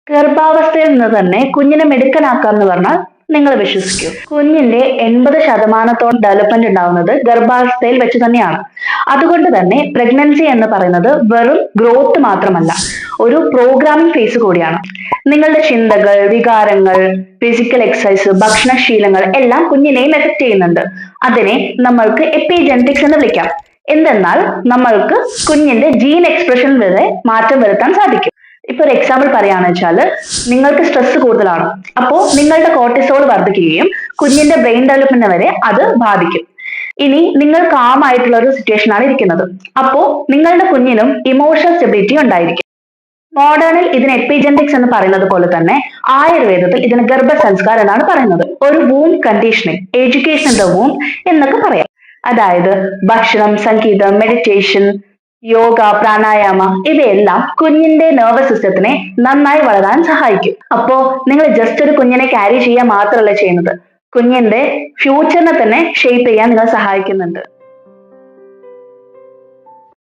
ഗർഭാവസ്ഥയിൽ നിന്ന് തന്നെ കുഞ്ഞിനെ മിടുക്കനാക്കാം എന്ന് പറഞ്ഞാൽ നിങ്ങൾ വിശ്വസിക്കൂ? കുഞ്ഞിന്റെ 80% ഡെവലപ്മെന്റ് ഉണ്ടാവുന്നത് ഗർഭാവസ്ഥയിൽ വെച്ച് തന്നെയാണ്. അതുകൊണ്ട് തന്നെ പ്രഗ്നൻസി എന്ന് പറയുന്നത് വെറും ഗ്രോത്ത് മാത്രമല്ല, ഒരു പ്രോഗ്രാമിംഗ് ഫേസ് കൂടിയാണ്. നിങ്ങളുടെ ചിന്തകൾ, വികാരങ്ങൾ, ഫിസിക്കൽ എക്സസൈസ്, ഭക്ഷണശീലങ്ങൾ എല്ലാം കുഞ്ഞിനെയും എഫക്ട് ചെയ്യുന്നുണ്ട്. അതിനെ നമ്മൾക്ക് എപ്പിജെനറ്റിക്സ് എന്ന് വിളിക്കാം. എന്തെന്നാൽ നമ്മൾക്ക് കുഞ്ഞിന്റെ ജീൻ എക്സ്പ്രഷൻ വരെ മാറ്റം വരുത്താൻ സാധിക്കും. ഇപ്പൊ ഒരു എക്സാമ്പിൾ പറയുകയാണെന്ന് വെച്ചാൽ, നിങ്ങൾക്ക് സ്ട്രെസ് കൂടുതലാണ്, അപ്പോൾ നിങ്ങളുടെ കോർട്ടിസോൾ വർദ്ധിക്കുകയും കുഞ്ഞിന്റെ ബ്രെയിൻ ഡെവലപ്മെന്റ് വരെ അത് ബാധിക്കും. ഇനി നിങ്ങൾ കാം ആയിട്ടുള്ള ഒരു സിറ്റുവേഷൻ ആണ് ഇരിക്കുന്നത്, അപ്പോ നിങ്ങളുടെ കുഞ്ഞിനും ഇമോഷണൽ സ്റ്റെബിലിറ്റി ഉണ്ടായിരിക്കും. മോഡേണിൽ ഇതിന് എപ്പിജെനറ്റിക്സ് എന്ന് പറയുന്നത് പോലെ തന്നെ ആയുർവേദത്തിൽ ഇതിന് ഗർഭസംസ്കാരം എന്നാണ് പറയുന്നത്. ഒരു womb conditioning, education in the womb എന്നൊക്കെ പറയാം. അതായത് ഭക്ഷണം, സംഗീതം, മെഡിറ്റേഷൻ, യോഗ, പ്രാണായാമ ഇവയെല്ലാം കുഞ്ഞിന്റെ നെർവസ് സിസ്റ്റത്തിനെ നന്നായി വളരാൻ സഹായിക്കും. അപ്പോ നിങ്ങൾ ജസ്റ്റ് ഒരു കുഞ്ഞിനെ ക്യാരി ചെയ്യാൻ മാത്രമല്ല ചെയ്യുന്നത്, കുഞ്ഞിന്റെ ഫ്യൂച്ചറിനെ തന്നെ ഷേപ്പ് ചെയ്യാൻ നിങ്ങൾ സഹായിക്കുന്നുണ്ട്.